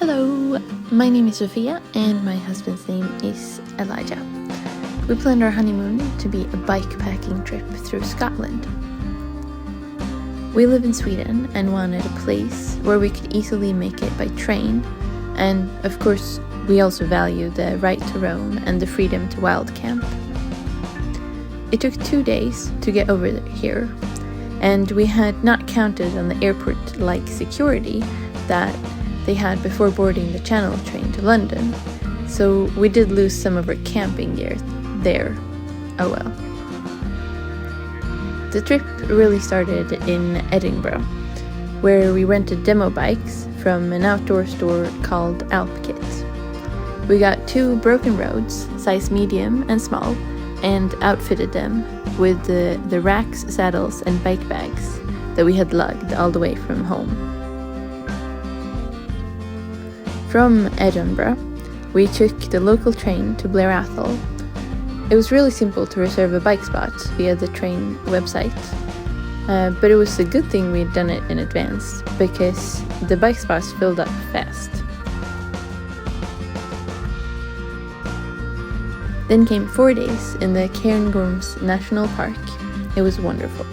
Hello, my name is Sophia and my husband's name is Elijah. We planned our honeymoon to be a bikepacking trip through Scotland. We live in Sweden and wanted a place where we could easily make it by train, and of course we also value the right to roam and the freedom to wild camp. It took 2 days to get over here, and we had not counted on the airport-like security that they had before boarding the Channel train to London, so we did lose some of our camping gear there. Oh well. The trip really started in Edinburgh, where we rented demo bikes from an outdoor store called Alpkit. We got 2 broken roads, size medium and small, and outfitted them with the racks, saddles and bike bags that we had lugged all the way from home. From Edinburgh, we took the local train to Blair Atholl. It was really simple to reserve a bike spot via the train website, but it was a good thing we'd done it in advance because the bike spots filled up fast. Then came 4 days in the Cairngorms National Park. It was wonderful.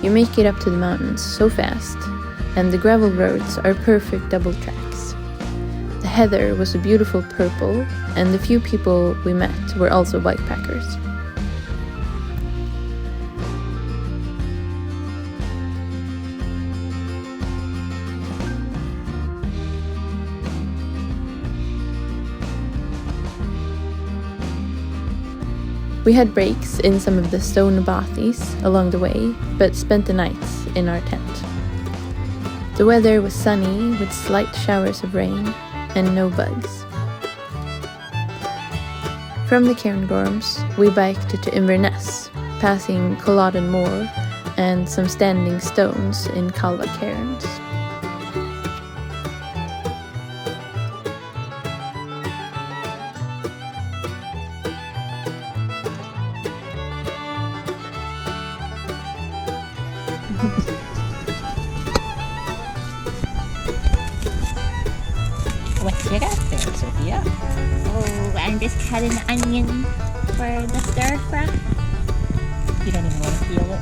You make it up to the mountains so fast, and the gravel roads are perfect double tracks. The heather was a beautiful purple, and the few people we met were also bikepackers. We had breaks in some of the stone bothies along the way, but spent the nights in our tent. The weather was sunny with slight showers of rain and no bugs. From the Cairngorms, we biked to Inverness, passing Culloden Moor and some standing stones in Cairns. What you got there, Sophia? Oh, I'm just cutting the onion for the stir fry. You don't even want to peel it?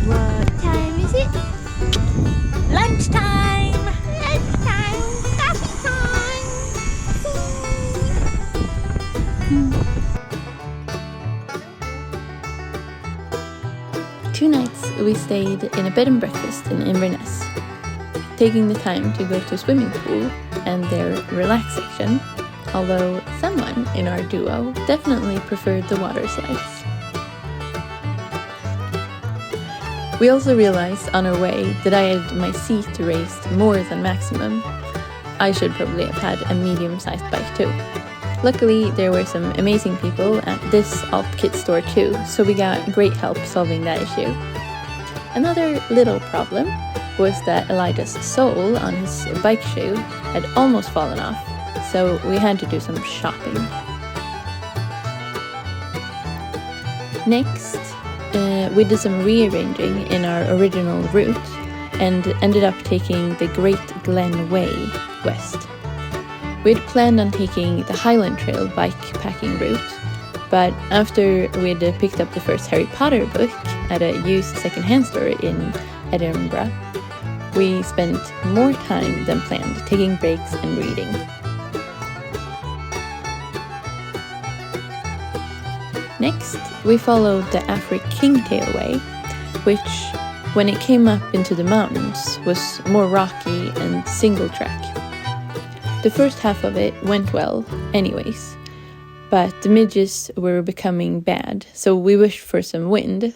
What time is it? Lunchtime! Lunchtime! Coffee time! 2 nights we stayed in a bed and breakfast in Inverness, taking the time to go to a swimming pool and their relax section, although someone in our duo definitely preferred the water slides. We also realized on our way that I had my seat raised more than maximum. I should probably have had a medium-sized bike too. Luckily, there were some amazing people at this Alpkit store too, so we got great help solving that issue. Another little problem was that Elijah's sole on his bike shoe had almost fallen off, so we had to do some shopping. Next, we did some rearranging in our original route and ended up taking the Great Glen Way west. We'd planned on taking the Highland Trail bikepacking route, but after we'd picked up the first Harry Potter book at a used second-hand store in Edinburgh, we spent more time than planned taking breaks and reading. Next, we followed the Affric Kintail Way, which, when it came up into the mountains, was more rocky and single track. The first half of it went well anyways, but the midges were becoming bad, so we wished for some wind.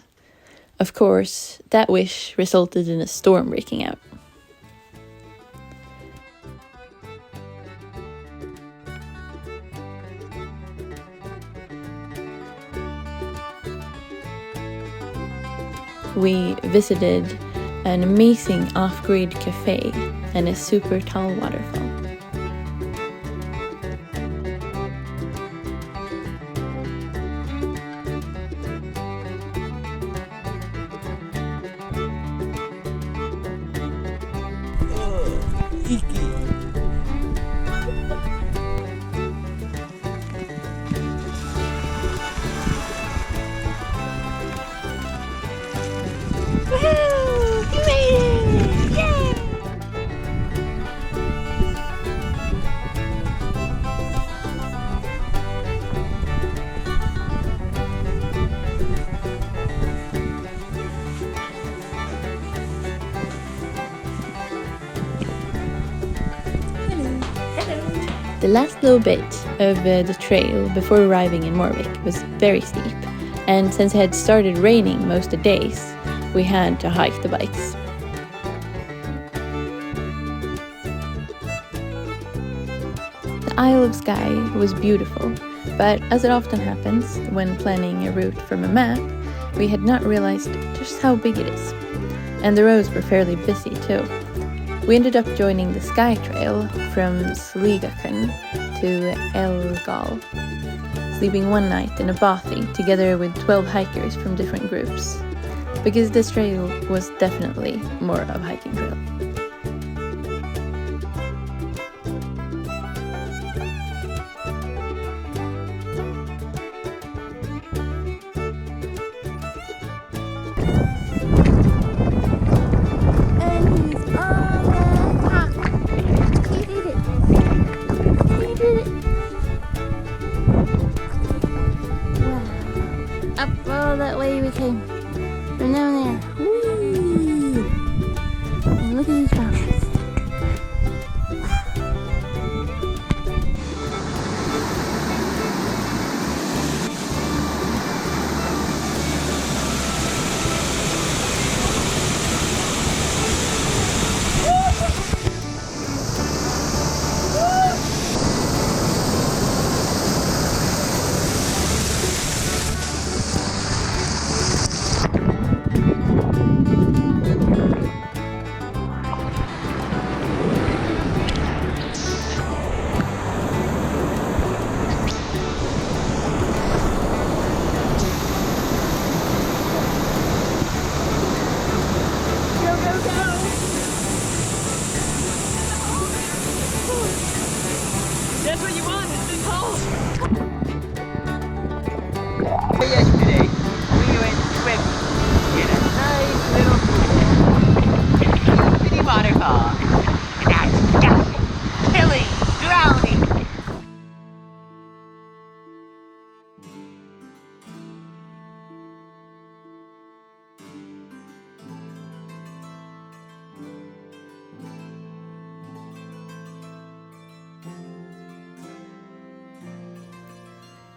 Of course, that wish resulted in a storm breaking out. We visited an amazing off-grid cafe and a super tall waterfall. last little bit of the trail before arriving in Morvik was very steep, and since it had started raining most of the days, we had to hike the bikes. The Isle of Skye was beautiful, but as it often happens when planning a route from a map, we had not realized just how big it is. And the roads were fairly busy too. We ended up joining the Skye Trail from Sligachen to Elgal, sleeping one night in a bothy together with 12 hikers from different groups, because this trail was definitely more of a hiking trail. All that way we came. We're down there. Whee! And look at these mountains. That's what you want, it's been cold. Yesterday, we went swimming in a nice little pool. Mini waterfall. And now it's gasping, killing, drowning.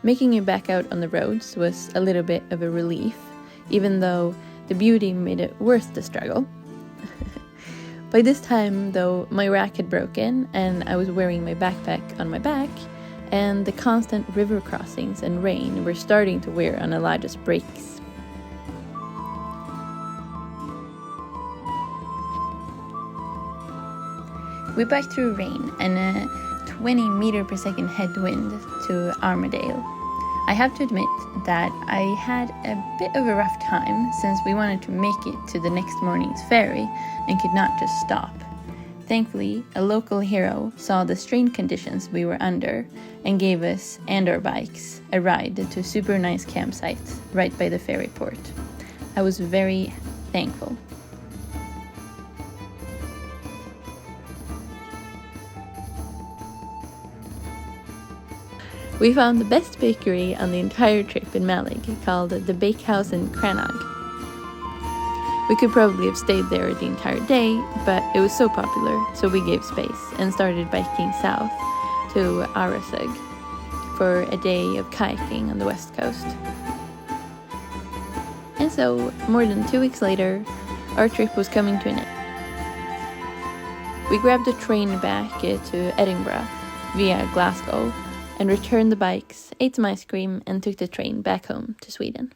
Making it back out on the roads was a little bit of a relief, even though the beauty made it worth the struggle. By this time, though, my rack had broken and I was wearing my backpack on my back, and the constant river crossings and rain were starting to wear on Elijah's brakes. We biked through rain and a 20 meter per second headwind to Armadale. I have to admit that I had a bit of a rough time since we wanted to make it to the next morning's ferry and could not just stop. Thankfully, a local hero saw the strained conditions we were under and gave us and our bikes a ride to a super nice campsite right by the ferry port. I was very thankful. We found the best bakery on the entire trip in Malig, called the Bakehouse in Crannog. We could probably have stayed there the entire day, but it was so popular, so we gave space and started biking south to Arisaig for a day of kayaking on the west coast. And so, more than 2 weeks later, our trip was coming to an end. We grabbed a train back to Edinburgh via Glasgow and returned the bikes, ate some ice cream, and took the train back home to Sweden.